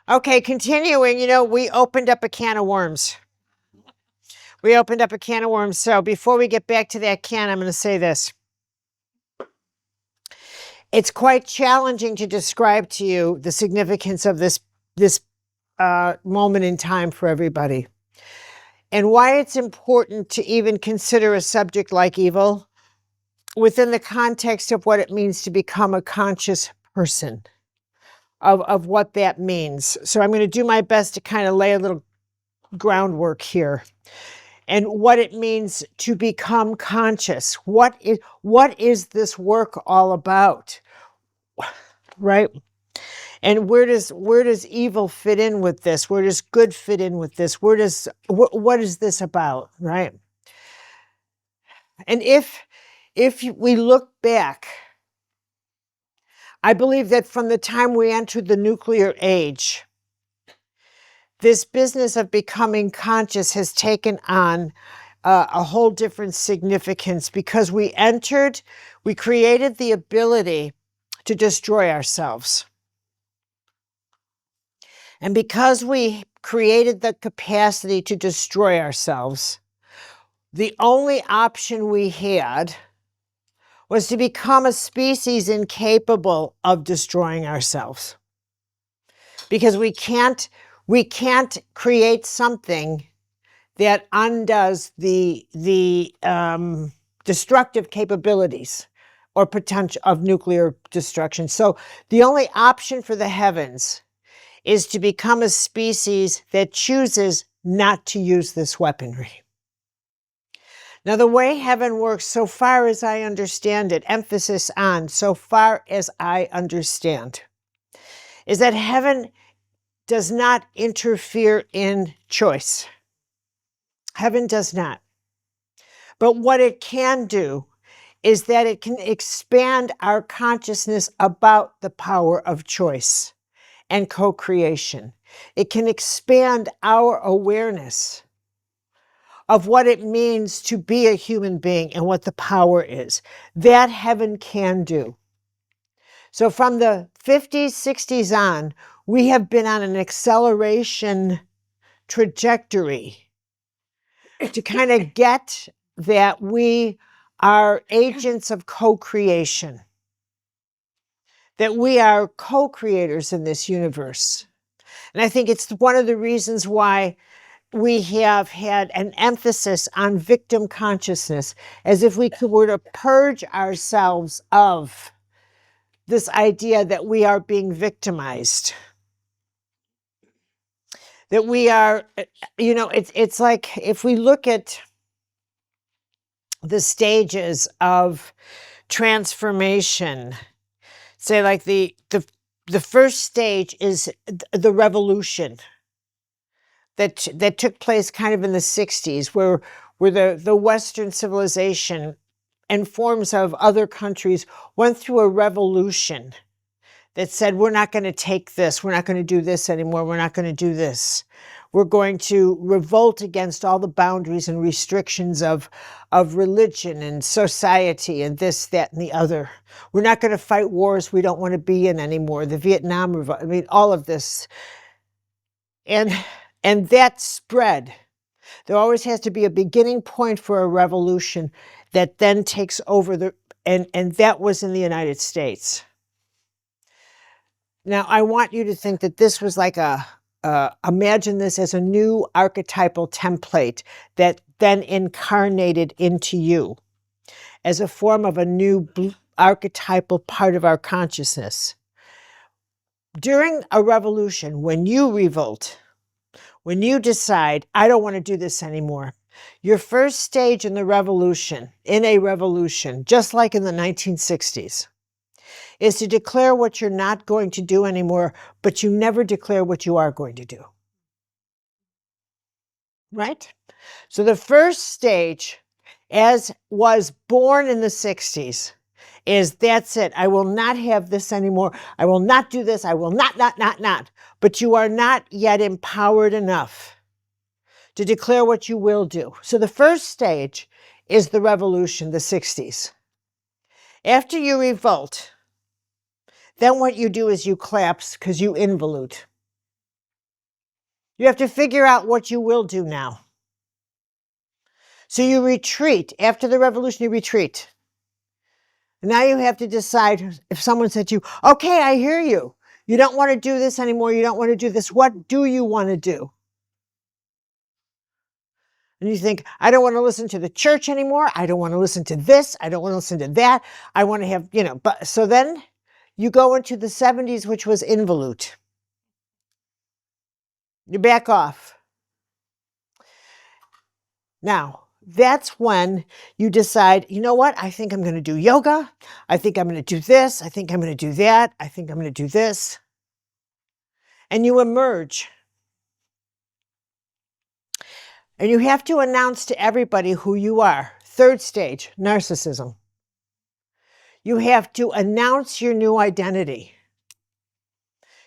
Okay, continuing, we opened up a can of worms. We opened up a can of worms. So before we get back to that can, I'm going to say this. It's quite challenging to describe to you the significance of this moment in time for everybody, and why it's important to even consider a subject like evil within the context of what it means to become a conscious person, of what that means. So I'm going to do my best to kind of lay a little groundwork here, and what it means to become conscious. What is this work all about? Right? And where does evil fit in with this? Where does good fit in with this? What is this about, right? And if we look back, I believe that from the time we entered the nuclear age, this business of becoming conscious has taken on a whole different significance, because we created the ability to destroy ourselves. And because we created the capacity to destroy ourselves, the only option we had was to become a species incapable of destroying ourselves. Because we can't create something that undoes the destructive capabilities or potential of nuclear destruction. So the only option for the heavens is to become a species that chooses not to use this weaponry. Now, the way heaven works, so far as I understand it, emphasis on so far as I understand, is that heaven does not interfere in choice. Heaven does not. But what it can do is that it can expand our consciousness about the power of choice and co-creation. It can expand our awareness of what it means to be a human being and what the power is. That heaven can do. So from the 50s, 60s on, we have been on an acceleration trajectory to kind of get that we are agents of co-creation, that we are co-creators in this universe. And I think it's one of the reasons why we have had an emphasis on victim consciousness, as if we were to purge ourselves of this idea that we are being victimized. That we are, it's like if we look at the stages of transformation, say like the first stage is the revolution that took place kind of in the 60s, where the Western civilization and forms of other countries went through a revolution that said, we're not going to take this, we're not going to do this anymore, we're not going to do this. We're going to revolt against all the boundaries and restrictions of religion and society and this, that, and the other. We're not going to fight wars we don't want to be in anymore. The Vietnam Revolt, all of this. And that spread. There always has to be a beginning point for a revolution that then takes over and that was in the United States. Now, I want you to think that this was like imagine this as a new archetypal template that then incarnated into you as a form of a new archetypal part of our consciousness. During a revolution, when you revolt, when you decide, I don't want to do this anymore, your first stage in a revolution, just like in the 1960s, is to declare what you're not going to do anymore, but you never declare what you are going to do. Right? So the first stage, as was born in the 60s, is that's it. I will not have this anymore. I will not do this. I will not. But you are not yet empowered enough to declare what you will do. So the first stage is the revolution, the 60s. After you revolt, then what you do is you collapse because you involute. You have to figure out what you will do now. So you retreat. After the revolution, you retreat. Now you have to decide, if someone said to you, okay, I hear you. You don't want to do this anymore. You don't want to do this. What do you want to do? And you think, I don't want to listen to the church anymore. I don't want to listen to this. I don't want to listen to that. I want to have, but so then you go into the 70s, which was involute. You back off. Now, that's when you decide, you know what? I think I'm going to do yoga. I think I'm going to do this. I think I'm going to do that. I think I'm going to do this. And you emerge. And you have to announce to everybody who you are. Third stage, narcissism. You have to announce your new identity.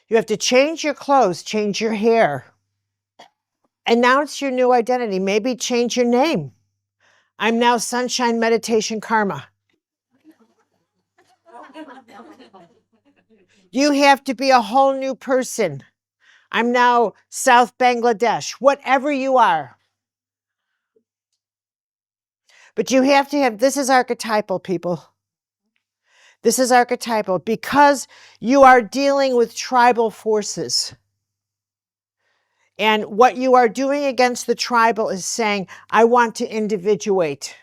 You have to change your clothes, change your hair. Announce your new identity. Maybe change your name. I'm now Sunshine Meditation Karma. You have to be a whole new person. I'm now South Bangladesh, whatever you are. But you have to have, this is archetypal, people. This is archetypal because you are dealing with tribal forces. And what you are doing against the tribal is saying, I want to individuate.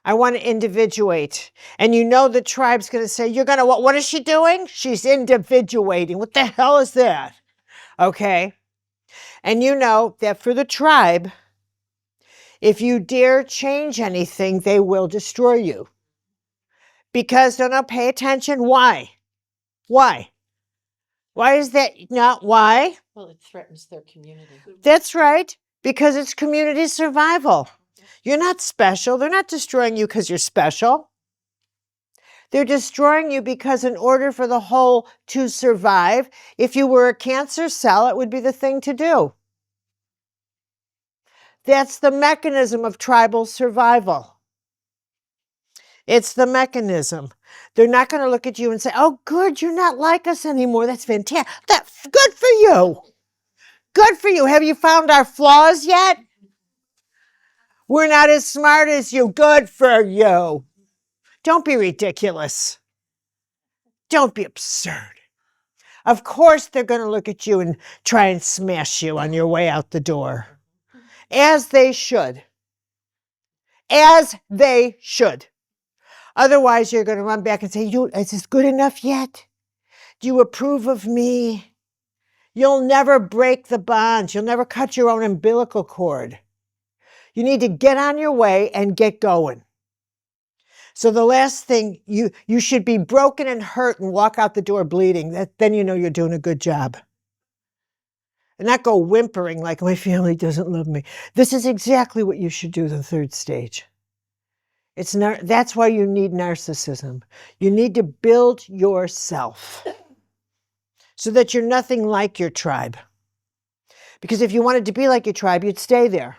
I want to individuate. And you know the tribe's going to say, you're going to, what is she doing? She's individuating. What the hell is that? Okay. And you know that for the tribe, if you dare change anything, they will destroy you. Because they'll not pay attention. Why? Why? Why is that not why? Well, it threatens their community. That's right. Because it's community survival. You're not special. They're not destroying you because you're special. They're destroying you because in order for the whole to survive, if you were a cancer cell, it would be the thing to do. That's the mechanism of tribal survival. It's the mechanism. They're not going to look at you and say, oh, good, you're not like us anymore. That's fantastic. That's good for you. Good for you. Have you found our flaws yet? We're not as smart as you. Good for you. Don't be ridiculous. Don't be absurd. Of course, they're going to look at you and try and smash you on your way out the door. As they should. As they should. Otherwise, you're going to run back and say, is this good enough yet? Do you approve of me? You'll never break the bonds. You'll never cut your own umbilical cord. You need to get on your way and get going. So the last thing, you should be broken and hurt and walk out the door bleeding. Then you know you're doing a good job. And not go whimpering like my family doesn't love me. This is exactly what you should do the third stage. That's why you need narcissism. You need to build yourself so that you're nothing like your tribe. Because if you wanted to be like your tribe, you'd stay there.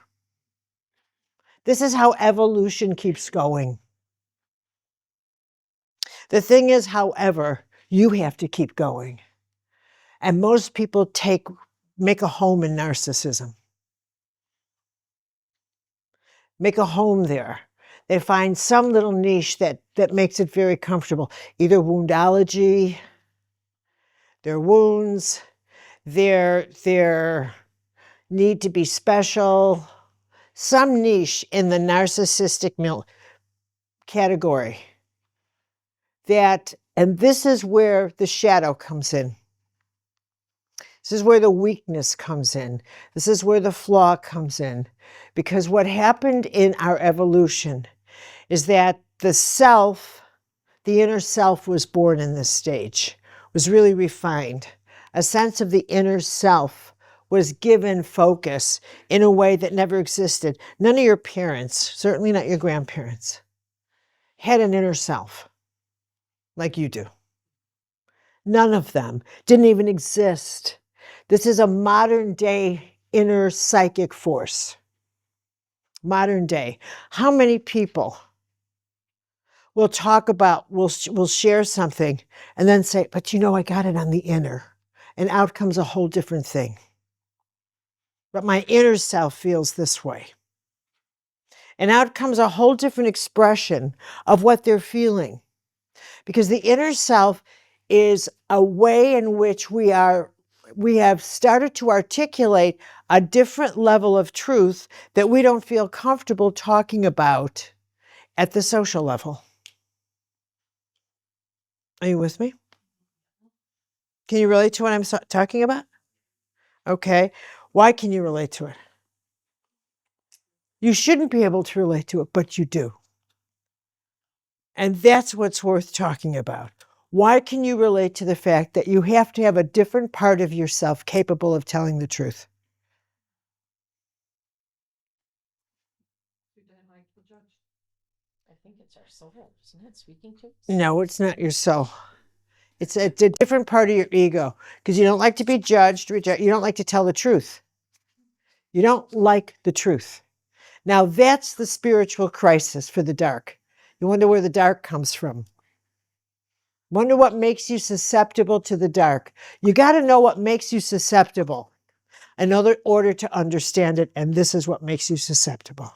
This is how evolution keeps going. The thing is, however, you have to keep going. And most people make a home in narcissism. Make a home there. They find some little niche that makes it very comfortable. Either woundology, their wounds, their need to be special, some niche in the narcissistic category. And this is where the shadow comes in. This is where the weakness comes in. This is where the flaw comes in. Because what happened in our evolution is that the inner self was born in this stage, was really refined. A sense of the inner self was given focus in a way that never existed. None of your parents, certainly not your grandparents, had an inner self like you do. None of them didn't even exist. This is a modern day inner psychic force. Modern day. How many people will talk about, will share something and then say, but I got it on the inner. And out comes a whole different thing. but my inner self feels this way. And out comes a whole different expression of what they're feeling. Because the inner self is a way in which we have started to articulate a different level of truth that we don't feel comfortable talking about at the social level. Are you with me? Can you relate to what I'm talking about? Okay. Why can you relate to it? You shouldn't be able to relate to it, but you do. And that's what's worth talking about. Why can you relate to the fact that you have to have a different part of yourself capable of telling the truth? I think it's our soul, isn't it, speaking to us? No, it's not your soul. It's a different part of your ego because you don't like to be judged. You don't like to tell the truth. You don't like the truth. Now, that's the spiritual crisis for the dark. You wonder where the dark comes from. Wonder what makes you susceptible to the dark. You got to know what makes you susceptible in order to understand it, and this is what makes you susceptible.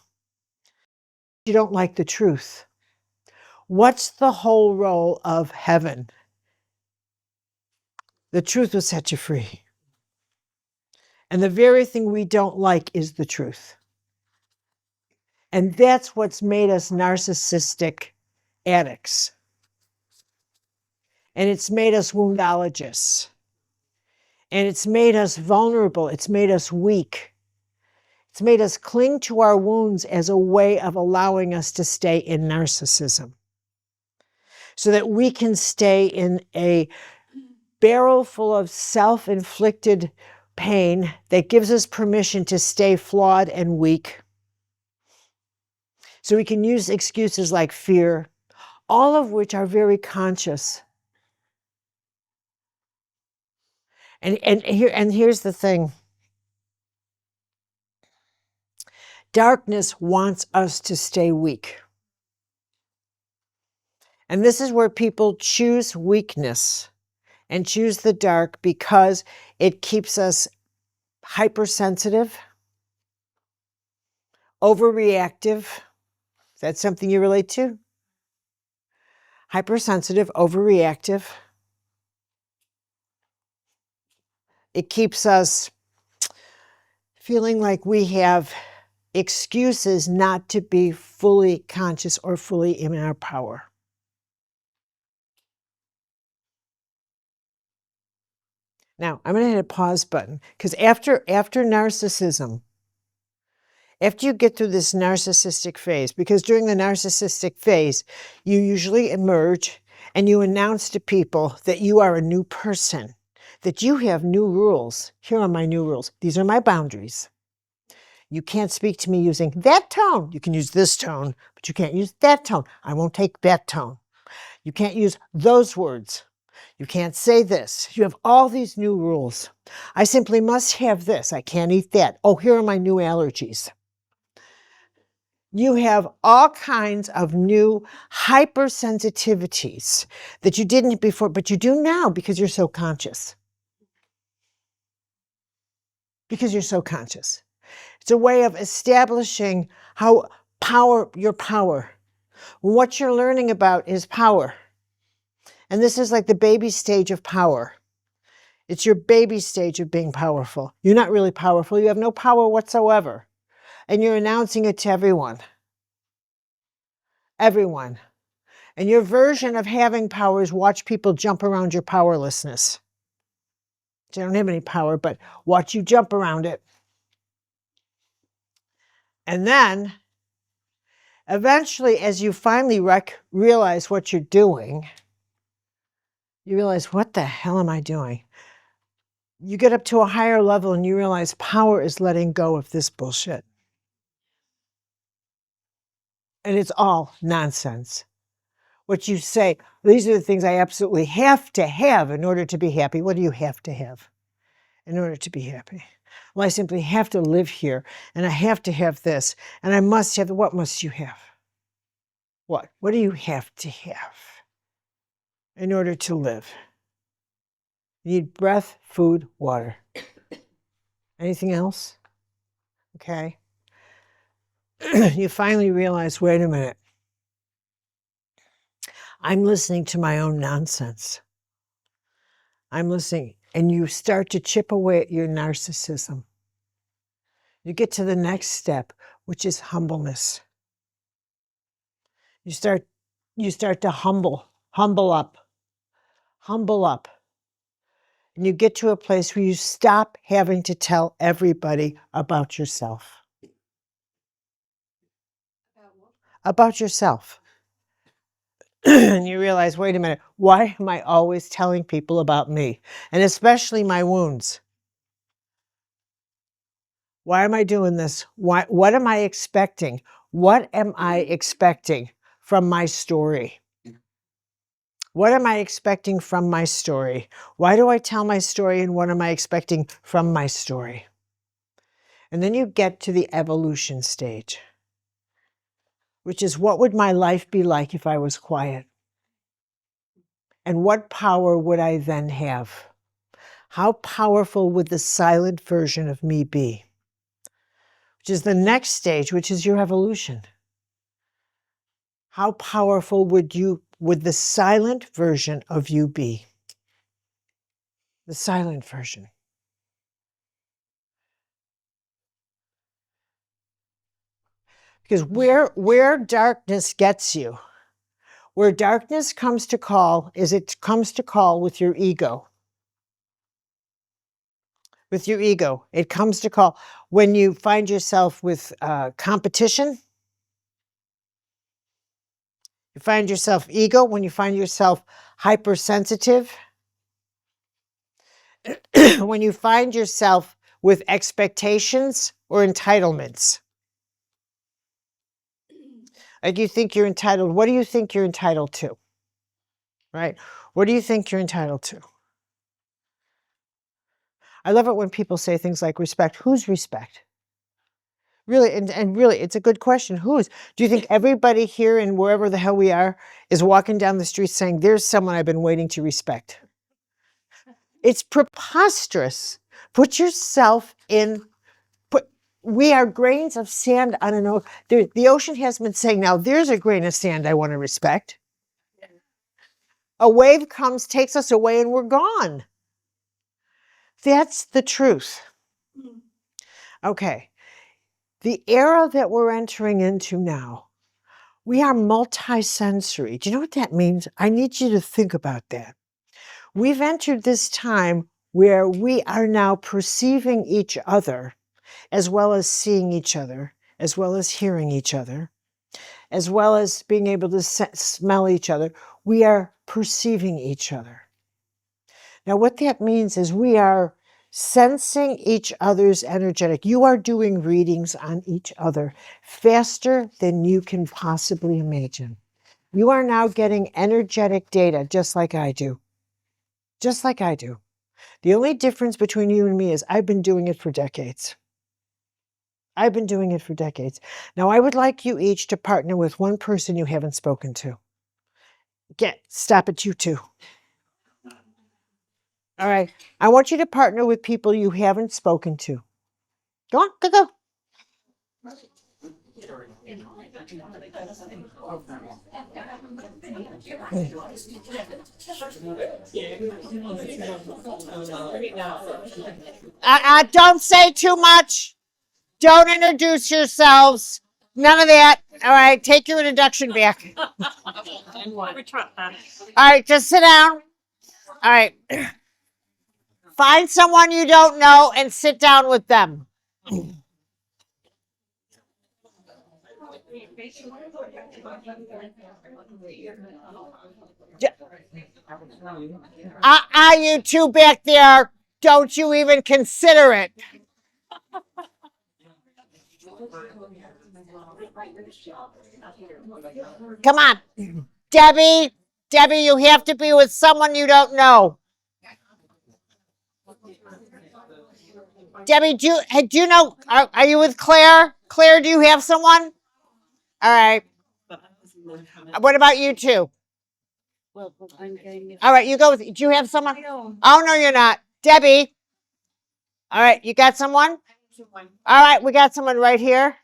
You don't like the truth. What's the whole role of heaven? The truth will set you free. And the very thing we don't like is the truth. And that's what's made us narcissistic addicts. And it's made us woundologists. And it's made us vulnerable. It's made us weak. It's made us cling to our wounds as a way of allowing us to stay in narcissism. So that we can stay in a barrel full of self-inflicted pain that gives us permission to stay flawed and weak. So we can use excuses like fear, all of which are very conscious. And here's the thing. Darkness wants us to stay weak. And this is where people choose weakness and choose the dark because it keeps us hypersensitive, overreactive. Is that something you relate to? Hypersensitive, overreactive. It keeps us feeling like we have excuses not to be fully conscious or fully in our power. Now, I'm going to hit a pause button because after narcissism, after you get through this narcissistic phase, because during the narcissistic phase, you usually emerge and you announce to people that you are a new person, that you have new rules. Here are my new rules. These are my boundaries. You can't speak to me using that tone. You can use this tone, but you can't use that tone. I won't take that tone. You can't use those words. You can't say this. You have all these new rules. I simply must have this. I can't eat that. Oh, here are my new allergies. You have all kinds of new hypersensitivities that you didn't before, but you do now because you're so conscious. Because you're so conscious. It's a way of establishing your power. What you're learning about is power. And this is like the baby stage of power. It's your baby stage of being powerful. You're not really powerful. You have no power whatsoever. And you're announcing it to everyone. Everyone. And your version of having power is watch people jump around your powerlessness. You don't have any power, but watch you jump around it. And then, eventually, as you finally realize what you're doing, you realize, what the hell am I doing? You get up to a higher level and you realize power is letting go of this bullshit. And it's all nonsense. What you say, these are the things I absolutely have to have in order to be happy. What do you have to have in order to be happy? Well, I simply have to live here, and I have to have this, and I must have, what must you have? What? What do you have to have in order to live? You need breath, food, water. Anything else? Okay? You finally realize, wait a minute. I'm listening to my own nonsense. I'm listening. And you start to chip away at your narcissism. You get to the next step, which is humbleness. You start to humble up. And you get to a place where you stop having to tell everybody about yourself. About yourself. And you realize, wait a minute, why am I always telling people about me? And especially my wounds. Why am I doing this? What am I expecting? What am I expecting from my story? What am I expecting from my story? Why do I tell my story, and what am I expecting from my story? And then you get to the evolution stage, which is, what would my life be like if I was quiet? And what power would I then have? How powerful would the silent version of me be? Which is the next stage, which is your evolution. How powerful would the silent version of you be? The silent version. Because where darkness gets you, where darkness comes to call, is it comes to call with your ego. With your ego. It comes to call when you find yourself with competition. You find yourself ego, when you find yourself hypersensitive. When you find yourself with expectations or entitlements. Like, you think you're entitled. What do you think you're entitled to? Right? What do you think you're entitled to? I love it when people say things like respect. Whose respect? Really, and really, it's a good question. Whose? Do you think everybody here and wherever the hell we are is walking down the street saying, there's someone I've been waiting to respect? It's preposterous. Put yourself in, we are grains of sand on an ocean. The ocean has been saying, now there's a grain of sand I want to respect. A wave comes, takes us away, and we're gone. That's the truth. Okay. The era that we're entering into now, we are multisensory. Do you know what that means? I need you to think about that. We've entered this time where we are now perceiving each other, as well as seeing each other, as well as hearing each other, as well as being able to smell each other. We are perceiving each other. Now, what that means is we are sensing each other's energetic. You are doing readings on each other faster than you can possibly imagine. You are now getting energetic data just like I do. Just like I do. The only difference between you and me is I've been doing it for decades. I've been doing it for decades. Now, I would like you each to partner with one person you haven't spoken to. Stop at you two. All right. I want you to partner with people you haven't spoken to. Go on, go. Don't say too much. Don't introduce yourselves. None of that. All right, take your introduction back. All right, just sit down. All right. Find someone you don't know and sit down with them. You two back there, don't you even consider it. Come on. Debbie, you have to be with someone you don't know. Debbie, do you know, are you with Claire? Claire, do you have someone? All right. What about you two? All right, you go with, do you have someone? Oh, no, you're not. Debbie. All right, you got someone? All right, we got someone right here.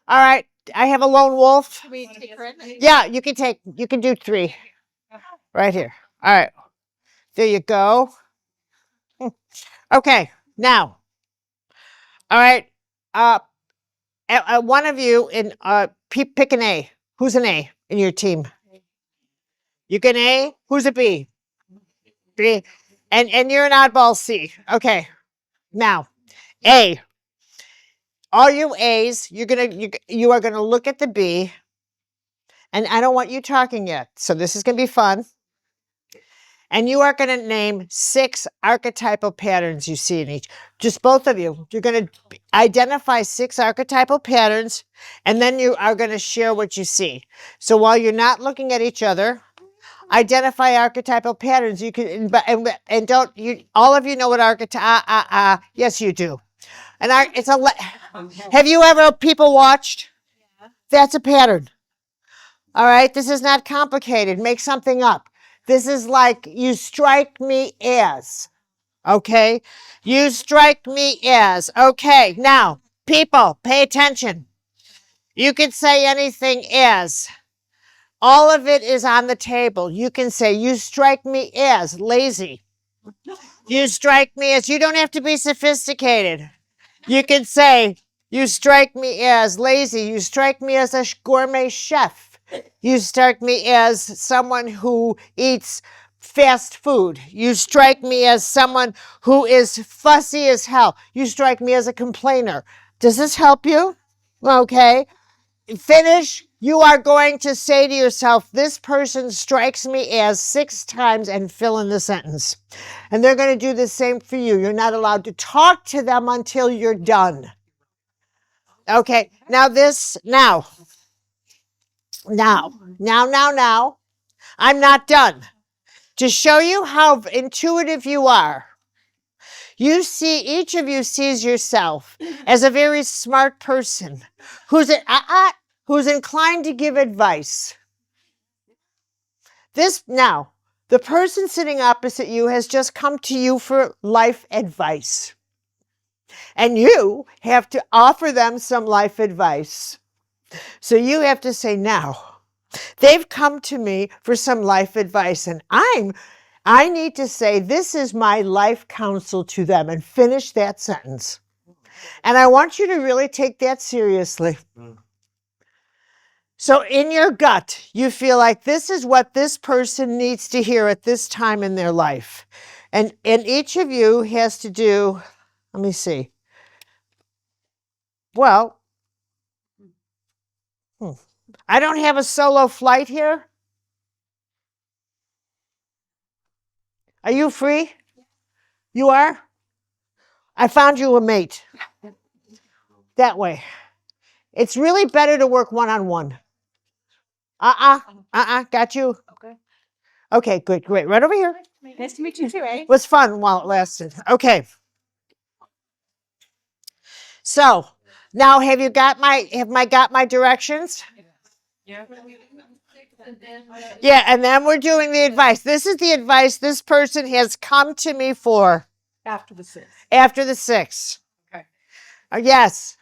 All right, I have a lone wolf. Can we take her in? Yeah, you can do 3. Right here. All right. There you go. Okay, now. All right. One of you pick an A. Who's an A in your team? You can A. Who's a B? B. And you're an oddball C. Okay. Now, A. All you A's, you are gonna look at the B, and I don't want you talking yet. So this is gonna be fun. And you are going to name 6 archetypal patterns you see in each. Just both of you. You're going to identify 6 archetypal patterns, and then you are going to share what you see. So while you're not looking at each other, identify archetypal patterns. You can and don't you? All of you know what archetype? Yes, you do. And have you ever people watched? That's a pattern. All right. This is not complicated. Make something up. This is like, you strike me as, okay? You strike me as, okay. Now, people, pay attention. You can say anything as. All of it is on the table. You can say, you strike me as lazy. You strike me as, you don't have to be sophisticated. You can say, you strike me as lazy. You strike me as a gourmet chef. You strike me as someone who eats fast food. You strike me as someone who is fussy as hell. You strike me as a complainer. Does this help you? Okay. Finish. You are going to say to yourself, this person strikes me as 6 times, and fill in the sentence. And they're going to do the same for you. You're not allowed to talk to them until you're done. Okay. Now. I'm not done. To show you how intuitive you are, each of you sees yourself as a very smart person who's inclined to give advice. The person sitting opposite you has just come to you for life advice. And you have to offer them some life advice. So you have to say, now, they've come to me for some life advice, and I need to say, this is my life counsel to them, and finish that sentence. And I want you to really take that seriously. So in your gut, you feel like this is what this person needs to hear at this time in their life. And each of you has to do, let me see. Well, I don't have a solo flight here. Are you free? You are? I found you a mate. That way. It's really better to work one-on-one. Got you. Okay, good, great. Right over here. Nice to meet you too, eh? It was fun while it lasted. Okay. So now have I got my directions? Yeah. Yeah, and then we're doing the advice. This is the advice this person has come to me for. After the 6. After the 6. Okay. Yes.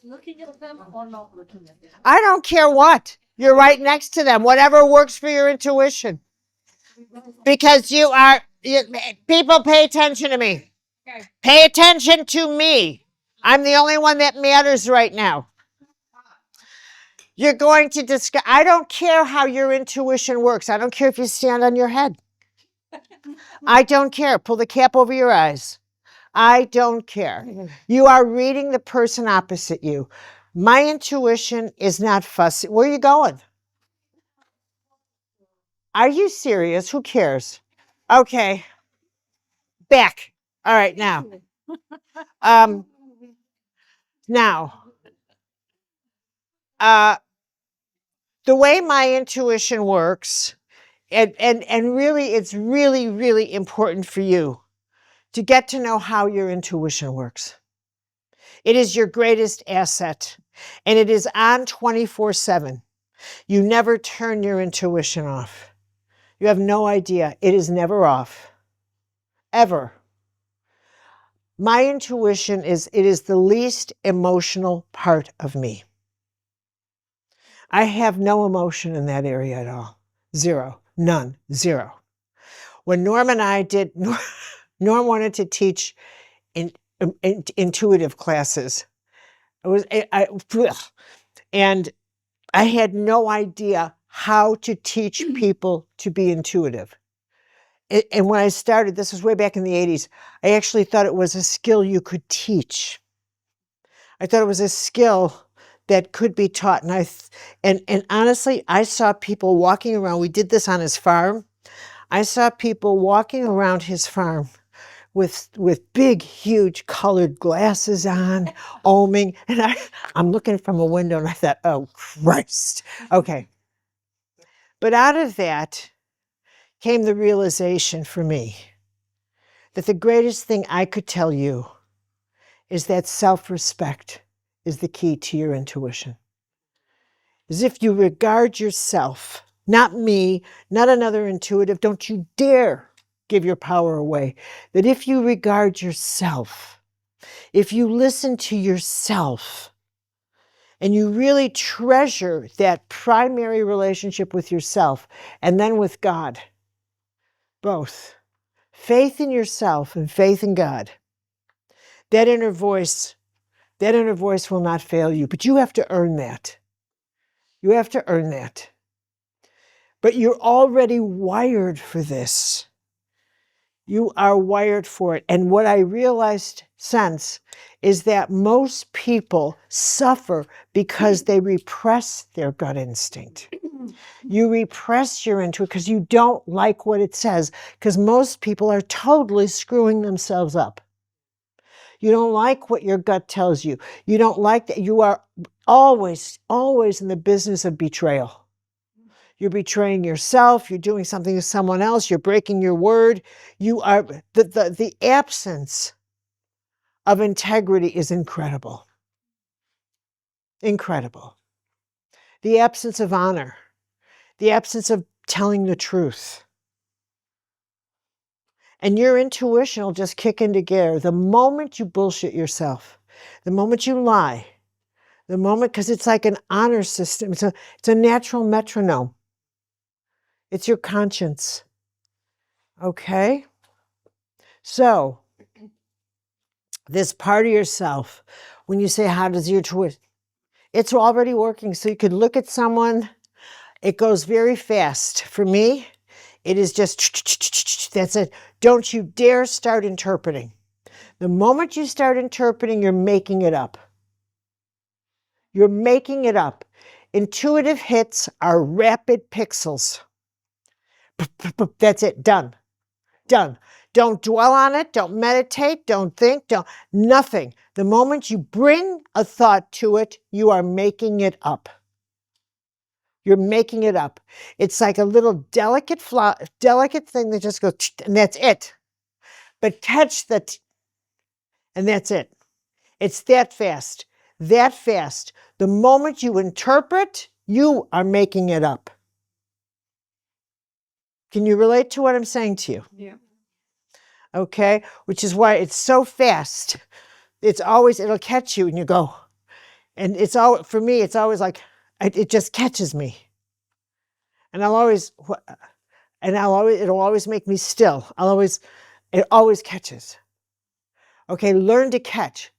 Looking at them or not looking at them? I don't care what. You're right next to them. Whatever works for your intuition. Because people pay attention to me. Okay. Pay attention to me. I'm the only one that matters right now. You're going to discuss. I don't care how your intuition works. I don't care if you stand on your head. I don't care. Pull the cap over your eyes. I don't care. You are reading the person opposite you. My intuition is not fussy. Where are you going? Are you serious? Who cares? Okay. Back. All right, now. The way my intuition works, and really, it's really, really important for you to get to know how your intuition works. It is your greatest asset, and it is on 24/7. You never turn your intuition off. You have no idea. It is never off. Ever. My intuition is the least emotional part of me. I have no emotion in that area at all. Zero. None. Zero. When Norm and I did, Norm wanted to teach intuitive classes. And I had no idea how to teach people to be intuitive. And when I started, this was way back in the 80s, I actually thought it was a skill you could teach. I thought it was a skill that could be taught. And honestly, I saw people walking around. We did this on his farm. I saw people walking around his farm with big, huge colored glasses on, oming. And I'm looking from a window and I thought, oh, Christ. Okay. But out of that came the realization for me that the greatest thing I could tell you is that self-respect is the key to your intuition. As if you regard yourself, not me, not another intuitive, don't you dare give your power away. That if you regard yourself, if you listen to yourself, and you really treasure that primary relationship with yourself and then with God, both, faith in yourself and faith in God, that inner voice will not fail you, but you have to earn that. You have to earn that. But you're already wired for this. You are wired for it. And what I realized since is that most people suffer because they repress their gut instinct. You repress your intuition because you don't like what it says, because most people are totally screwing themselves up. You don't like what your gut tells you. You don't like that. You are always in the business of betrayal. You're betraying yourself. You're doing something to someone else. You're breaking your word. You are the absence of integrity is incredible. Incredible. The absence of honor. The absence of telling the truth. And your intuition will just kick into gear the moment you bullshit yourself, the moment you lie, the moment, because it's like an honor system. It's a natural metronome. It's your conscience. Okay? So, this part of yourself, when you say, how does your twist? It's already working. So you could look at someone, it goes very fast. For me, it is just, that's it. Don't you dare start interpreting. The moment you start interpreting, you're making it up. You're making it up. Intuitive hits are rapid pixels. That's it. Done. Done. Don't dwell on it. Don't meditate. Don't think. Nothing. The moment you bring a thought to it, you are making it up. You're making it up. It's like a little delicate thing that just goes, and that's it. But catch that, and that's it. It's that fast. That fast. The moment you interpret, you are making it up. Can you relate to what I'm saying to you? Yeah. Okay? Which is why it's so fast. It'll catch you and you go. And for me, it's always like, it just catches me. And it'll always make me still. It always catches. Okay, learn to catch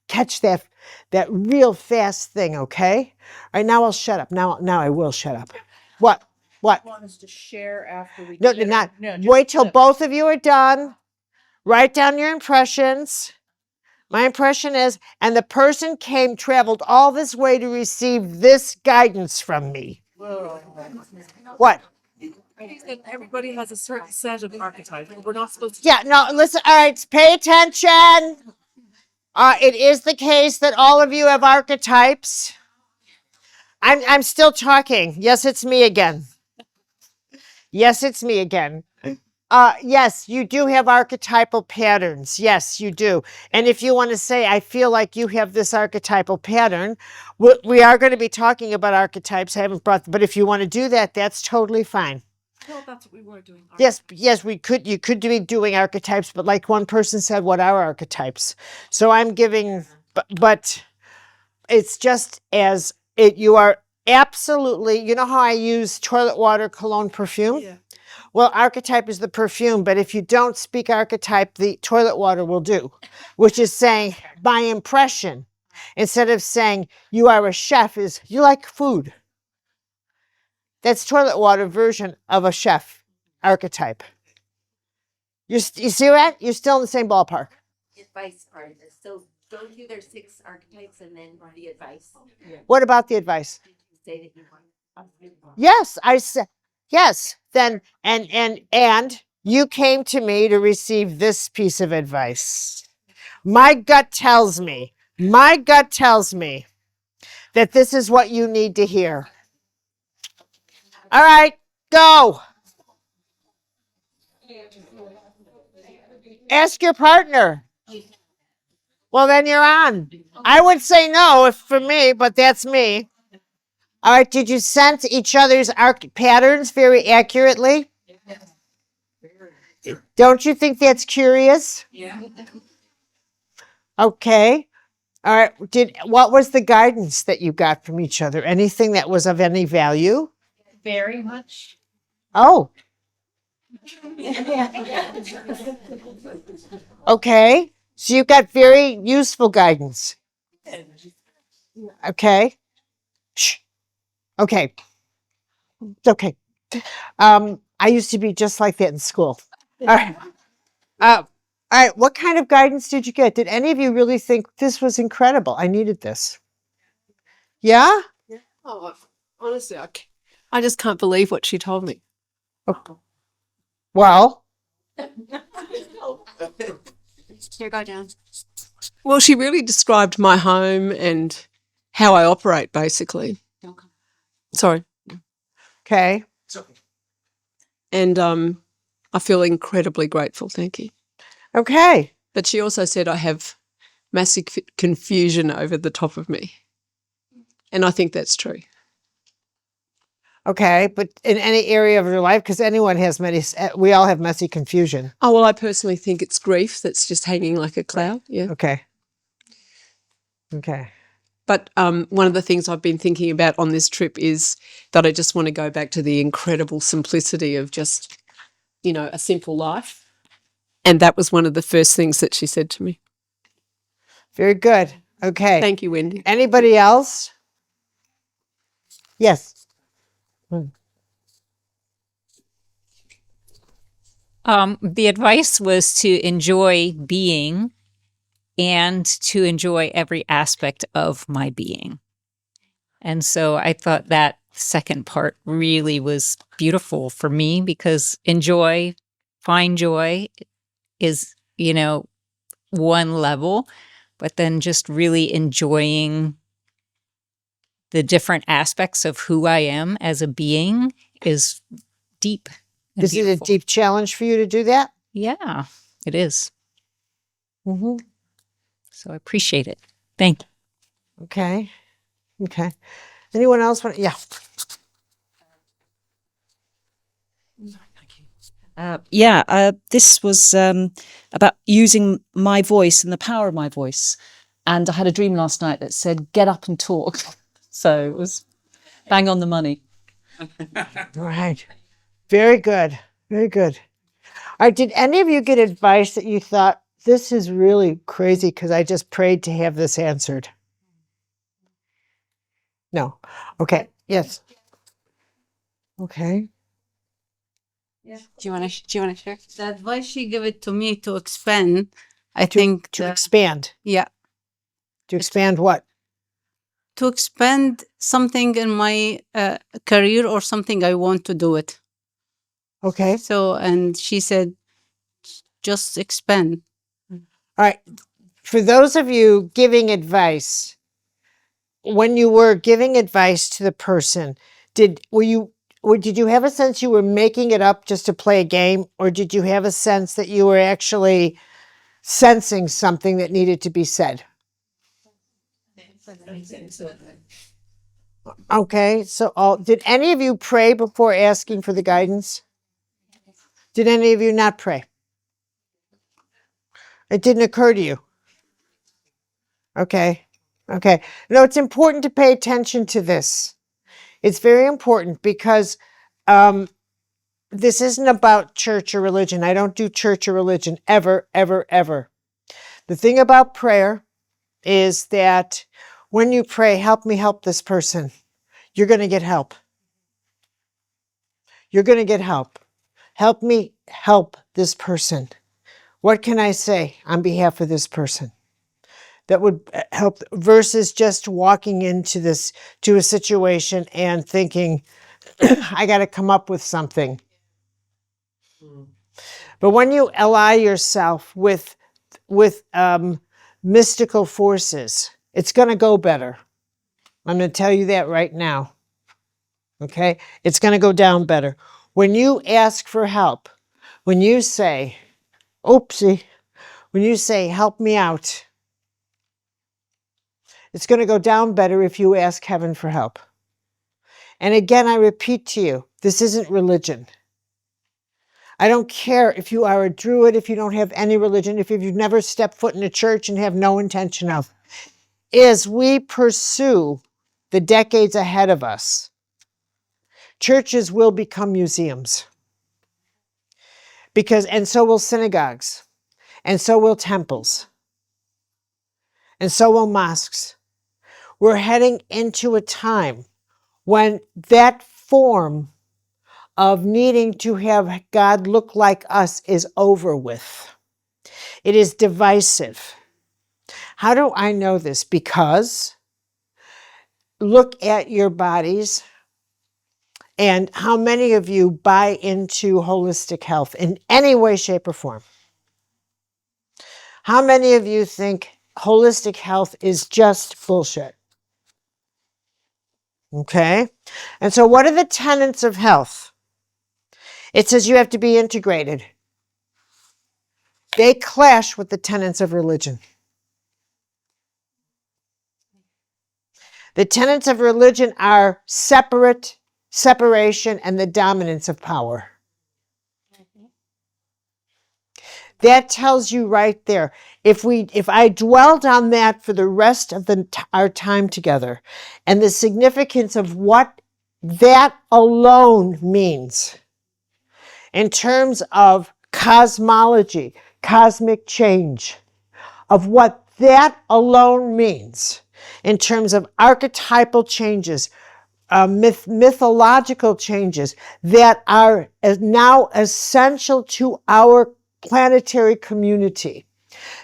that real fast thing, okay? All right, now I'll shut up. Now I will shut up. What? You want us to share after we No, do it? not. No, just Wait till flip. both of you are done. Write down your impressions. My impression is, and the person traveled all this way to receive this guidance from me. Whoa. What? Everybody has a certain set of archetypes. We're not supposed to. Yeah, no, listen, all right, pay attention. It is the case that all of you have archetypes. I'm still talking. Yes, it's me again. Yes, it's me again. Yes, you do have archetypal patterns. Yes, you do. And if you want to say, I feel like you have this archetypal pattern, we are going to be talking about archetypes. I haven't but if you want to do that, that's totally fine. I thought that's what we were doing. Yes, we could. You could be doing archetypes, but like one person said, what are archetypes? So I'm giving, but it's just as it. You are absolutely. You know how I use toilet water, cologne, perfume. Yeah. Well, archetype is the perfume, but if you don't speak archetype, the toilet water will do, which is saying by impression, instead of saying you are a chef, is you like food. That's toilet water version of a chef archetype. You see that? You're still in the same ballpark. Advice part. So go through their 6 archetypes and then the advice. What about the advice? Say that you want. Yes, I said yes. Then and you came to me to receive this piece of advice. My gut tells me that this is what you need to hear. All right, go. Ask your partner. Well, then you're on. I would say no if for me, but that's me. All right, did you sense each other's patterns very accurately? Don't you think that's curious? Yeah. Okay. All right. What was the guidance that you got from each other? Anything that was of any value? Very much. Oh. Okay. So you got very useful guidance. Okay. Shh. Okay. Okay. I used to be just like that in school. All right. All right. What kind of guidance did you get? Did any of you really think this was incredible? I needed this. Yeah? Oh, honestly, I just can't believe what she told me. Well, Here, go down. Well, she really described my home and how I operate, basically. Don't come. Sorry. okay. And I feel incredibly grateful. Thank you. Okay. But she also said I have massive confusion over the top of me. And I think that's true. Okay. But in any area of your life, because anyone has we all have messy confusion. Oh, well, I personally think it's grief that's just hanging like a cloud. Yeah. Okay. Okay. But one of the things I've been thinking about on this trip is that I just want to go back to the incredible simplicity of just, a simple life. And that was one of the first things that she said to me. Very good. Okay. Thank you, Wendy. Anybody else? Yes. The advice was to enjoy being and to enjoy every aspect of my being. And so I thought that second part really was beautiful for me because find joy is, one level, but then just really enjoying the different aspects of who I am as a being is deep. Is it a deep challenge for you to do that? Yeah, it is. Mm-hmm. So I appreciate it. Thank you. Okay. Okay. Anyone else want? Yeah. This was about using my voice and the power of my voice. And I had a dream last night that said, get up and talk. So it was bang on the money. All right. Very good. Very good. All right. Did any of you get advice that you thought, this is really crazy because I just prayed to have this answered? No. Okay. Yes. Okay. Yeah. Do you want to share? The advice she gave it to me to expand, To expand. Yeah. To expand what? To expand something in my career or something I want to do it. Okay. So, and she said, just expand. All right. For those of you giving advice, when you were giving advice to the person, did you have a sense you were making it up just to play a game, or did you have a sense that you were actually sensing something that needed to be said? Okay, so did any of you pray before asking for the guidance? Did any of you not pray? It didn't occur to you. Okay. Okay. No, it's important to pay attention to this. It's very important because this isn't about church or religion. I don't do church or religion ever, ever, ever. The thing about prayer is that when you pray, help me help this person, you're going to get help. You're going to get help. Help me help this person. What can I say on behalf of this person that would help, versus just walking into to a situation and thinking, I got to come up with something. But when you ally yourself with mystical forces, it's going to go better. I'm going to tell you that right now. Okay? It's going to go down better. When you ask for help, when you say, oopsie, when you say, help me out, it's going to go down better if you ask heaven for help. And again, I repeat to you, this isn't religion. I don't care if you are a Druid, if you don't have any religion, if you've never stepped foot in a church and have no intention of. As we pursue the decades ahead of us, churches will become museums. And so will synagogues, and so will temples, and so will mosques. We're heading into a time when that form of needing to have God look like us is over with. It is divisive. How do I know this? Because look at your bodies and how many of you buy into holistic health in any way, shape, or form. How many of you think holistic health is just bullshit? Okay? And so what are the tenets of health? It says you have to be integrated. They clash with the tenets of religion. The tenets of religion are separation, and the dominance of power. That tells you right there. If I dwelled on that for the rest of our time together, and the significance of what that alone means in terms of cosmology, cosmic change, of what that alone means in terms of archetypal changes, mythological changes that are now essential to our planetary community,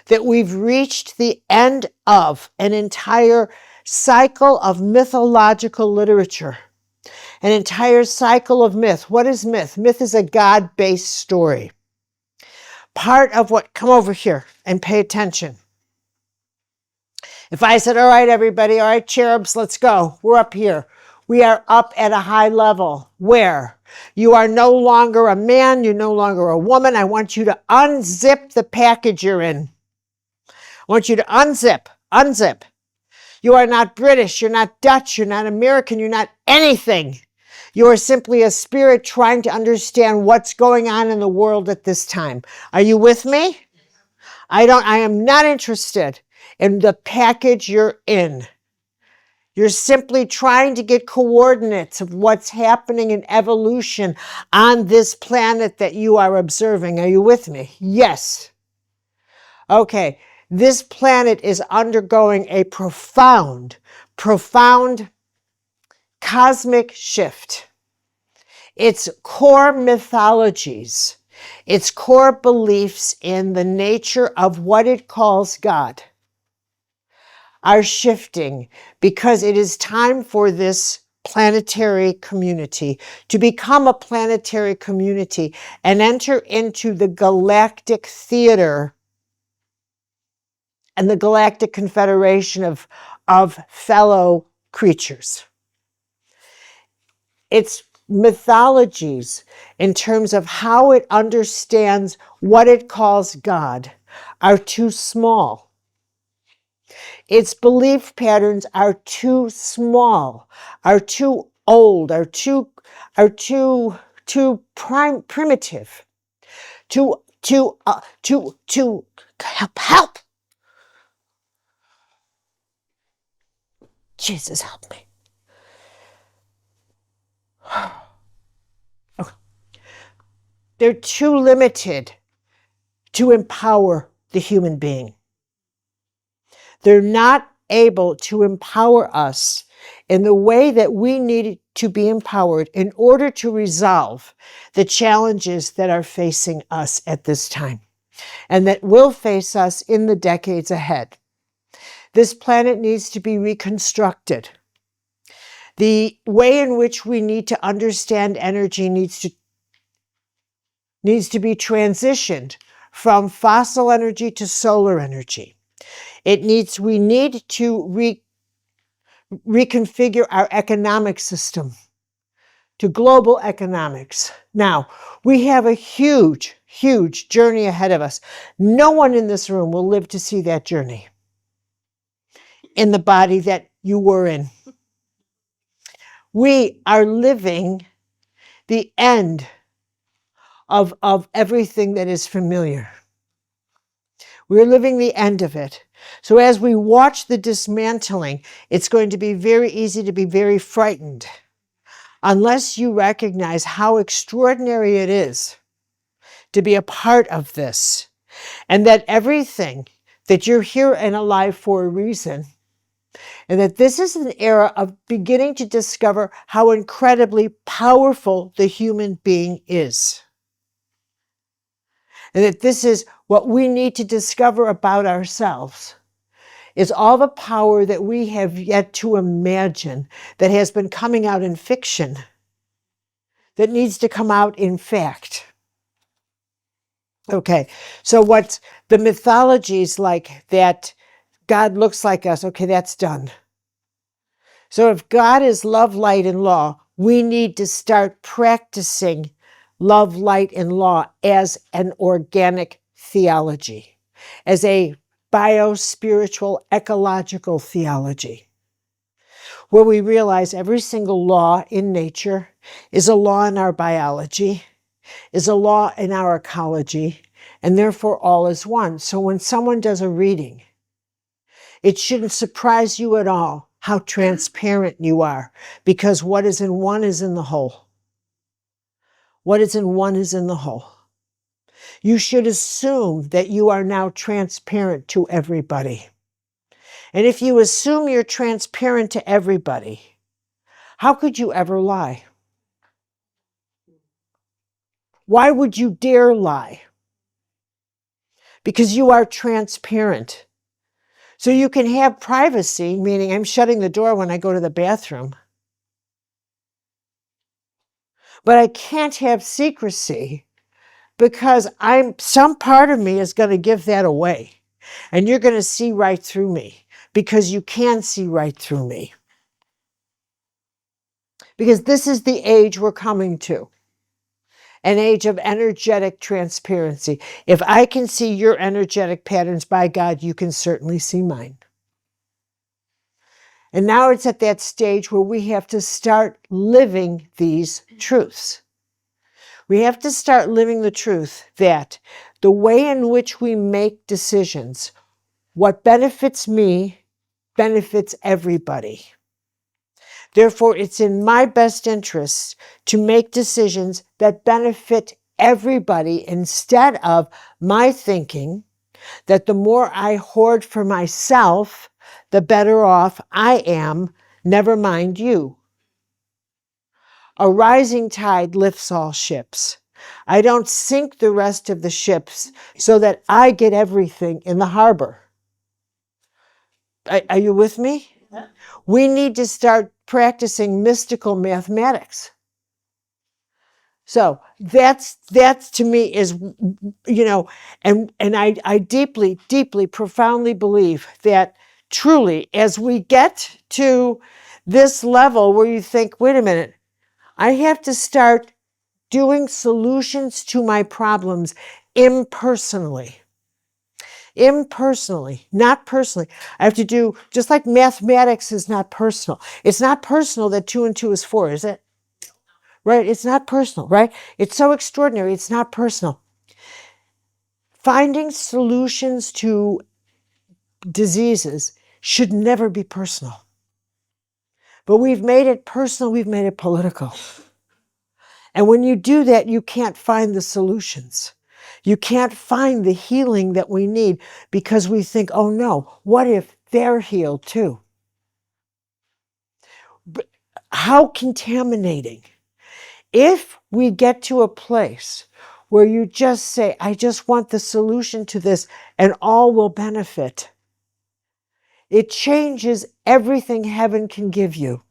that we've reached the end of an entire cycle of mythological literature, an entire cycle of myth. What is myth? Myth is a God-based story. Part of what, come over here and pay attention. If I said, all right, everybody, all right, cherubs, let's go. We're up here. We are up at a high level. Where? You are no longer a man. You're no longer a woman. I want you to unzip the package you're in. I want you to unzip. You are not British. You're not Dutch. You're not American. You're not anything. You are simply a spirit trying to understand what's going on in the world at this time. Are you with me? I am not interested in the package you're in. You're simply trying to get coordinates of what's happening in evolution on this planet that you are observing. Are you with me? Yes. Okay. This planet is undergoing a profound cosmic shift. Its core mythologies, its core beliefs in the nature of what it calls God are shifting, because it is time for this planetary community to become a planetary community and enter into the galactic theater and the galactic confederation of fellow creatures. Its mythologies, in terms of how it understands what it calls God, are too small. Its belief patterns are too small, are too old, are too primitive to help. Jesus, help me. Okay. They're too limited to empower the human being. They're not able to empower us in the way that we need to be empowered in order to resolve the challenges that are facing us at this time and that will face us in the decades ahead. This planet needs to be reconstructed. The way in which we need to understand energy needs to be transitioned from fossil energy to solar energy. We need to reconfigure our economic system to global economics. Now, we have a huge, huge journey ahead of us. No one in this room will live to see that journey in the body that you were in. We are living the end of everything that is familiar. We're living the end of it. So as we watch the dismantling, it's going to be very easy to be very frightened unless you recognize how extraordinary it is to be a part of this, and that everything that you're here and alive for a reason, and that this is an era of beginning to discover how incredibly powerful the human being is. And that this is what we need to discover about ourselves, is all the power that we have yet to imagine that has been coming out in fiction, that needs to come out in fact. Okay, so what's the mythologies like that God looks like us, okay, that's done. So if God is love, light, and law, we need to start practicing love, light, and law as an organic theology, as a bio-spiritual, ecological theology, where we realize every single law in nature is a law in our biology, is a law in our ecology, and therefore all is one. So when someone does a reading, it shouldn't surprise you at all how transparent you are, because what is in one is in the whole. What is in one is in the whole. You should assume that you are now transparent to everybody. And if you assume you're transparent to everybody, how could you ever lie? Why would you dare lie? Because you are transparent. So you can have privacy, meaning I'm shutting the door when I go to the bathroom. But I can't have secrecy because some part of me is going to give that away. And you're going to see right through me because you can see right through me. Because this is the age we're coming to. An age of energetic transparency. If I can see your energetic patterns, by God, you can certainly see mine. And now it's at that stage where we have to start living these truths. We have to start living the truth that the way in which we make decisions, what benefits me, benefits everybody. Therefore, it's in my best interest to make decisions that benefit everybody instead of my thinking that the more I hoard for myself, the better off I am, never mind you. A rising tide lifts all ships. I don't sink the rest of the ships so that I get everything in the harbor. Are you with me? We need to start practicing mystical mathematics. So that's to me is, and I deeply, deeply, profoundly believe that truly, as we get to this level where you think, wait a minute, I have to start doing solutions to my problems impersonally. Impersonally, not personally. I have to do, just like mathematics is not personal. It's not personal that 2 and 2 is 4, is it? Right? It's not personal, right? It's so extraordinary. It's not personal. Finding solutions to diseases should never be personal. But we've made it personal, we've made it political. And when you do that, you can't find the solutions. You can't find the healing that we need because we think, oh no, what if they're healed too? But how contaminating. If we get to a place where you just say, I just want the solution to this and all will benefit, it changes everything heaven can give you.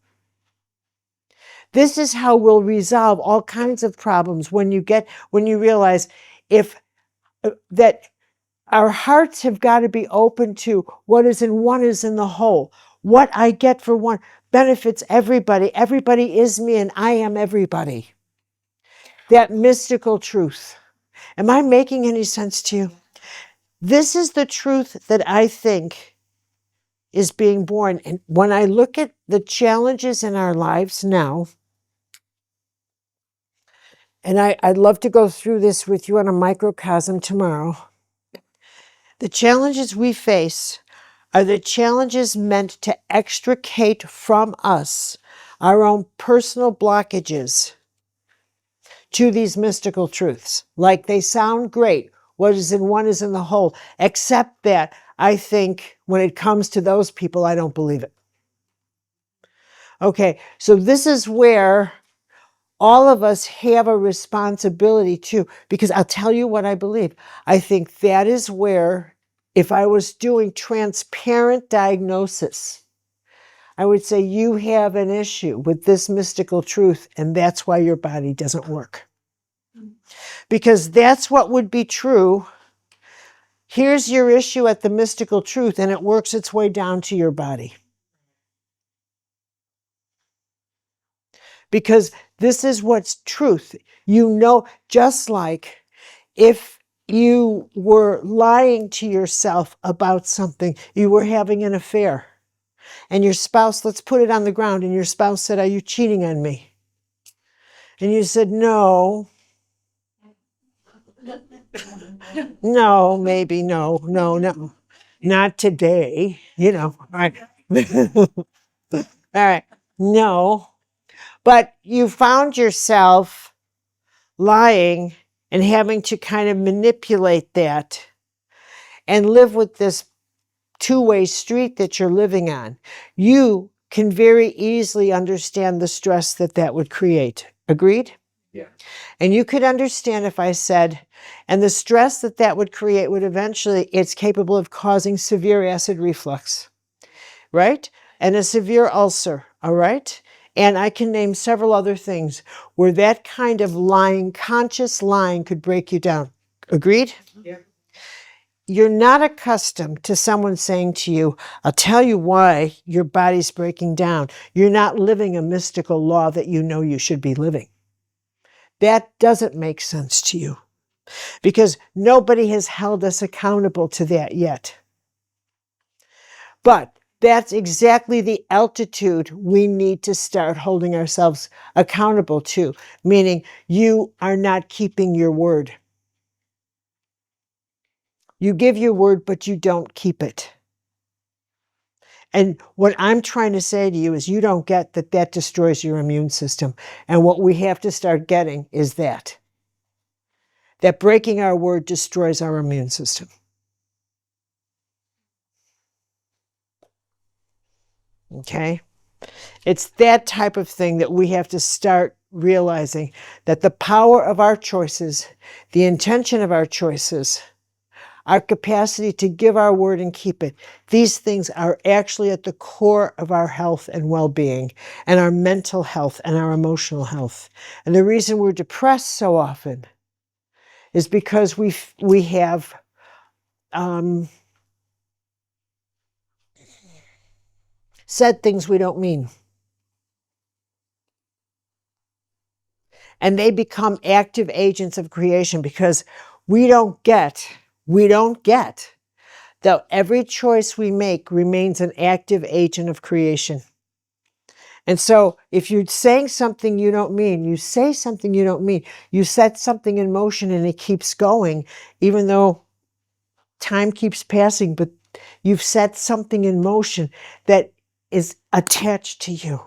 This is how we'll resolve all kinds of problems when you realize that our hearts have got to be open to what is in one is in the whole. What I get for one benefits everybody. Everybody is me and I am everybody. That mystical truth. Am I making any sense to you? This is the truth that I think is being born. And when I look at the challenges in our lives now, and I'd love to go through this with you on a microcosm tomorrow. The challenges we face are the challenges meant to extricate from us our own personal blockages to these mystical truths. Like they sound great. What is in one is in the whole. Except that I think when it comes to those people, I don't believe it. Okay, so this is where all of us have a responsibility too, because I'll tell you what I believe. I think that is where, if I was doing transparent diagnosis, I would say you have an issue with this mystical truth, and that's why your body doesn't work. Because that's what would be true. Here's your issue at the mystical truth, and it works its way down to your body. Because this is what's truth. You know, just like if you were lying to yourself about something, you were having an affair, and your spouse, let's put it on the ground, and your spouse said, are you cheating on me? And you said, no. No, maybe, no, not today, all right. All right, no. But you found yourself lying and having to kind of manipulate that and live with this two-way street that you're living on. You can very easily understand the stress that would create. Agreed? Yeah. And you could understand if I said, and the stress that would create would eventually, it's capable of causing severe acid reflux, right? And a severe ulcer, all right? And I can name several other things where that kind of lying, conscious lying could break you down. Agreed? Yeah. You're not accustomed to someone saying to you, I'll tell you why your body's breaking down. You're not living a mystical law that you know you should be living. That doesn't make sense to you because nobody has held us accountable to that yet. But that's exactly the altitude we need to start holding ourselves accountable to, meaning you are not keeping your word. You give your word, but you don't keep it. And what I'm trying to say to you is you don't get that destroys your immune system. And what we have to start getting is that breaking our word destroys our immune system. Okay? It's that type of thing that we have to start realizing, that the power of our choices, the intention of our choices, our capacity to give our word and keep it, these things are actually at the core of our health and well-being and our mental health and our emotional health. And the reason we're depressed so often is because we have said things we don't mean. And they become active agents of creation because we don't get that every choice we make remains an active agent of creation. And so if you're saying something you don't mean, you say something you don't mean, you set something in motion and it keeps going, even though time keeps passing, but you've set something in motion that is attached to you.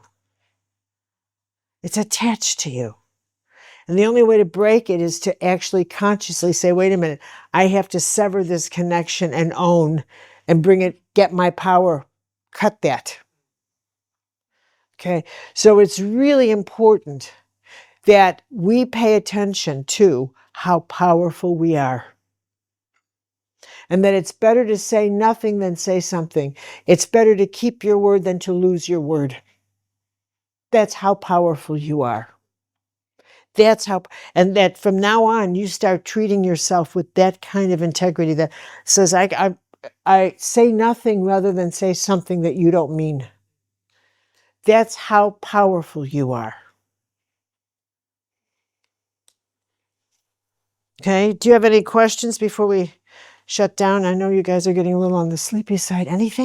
It's attached to you. And the only way to break it is to actually consciously say, wait a minute, I have to sever this connection and own and bring it, get my power, cut that. Okay, so it's really important that we pay attention to how powerful we are. And that it's better to say nothing than say something. It's better to keep your word than to lose your word. That's how powerful you are. That's how, and that from now on, you start treating yourself with that kind of integrity that says, I say nothing rather than say something that you don't mean. That's how powerful you are. Okay, do you have any questions before we shut down? I know you guys are getting a little on the sleepy side. Anything?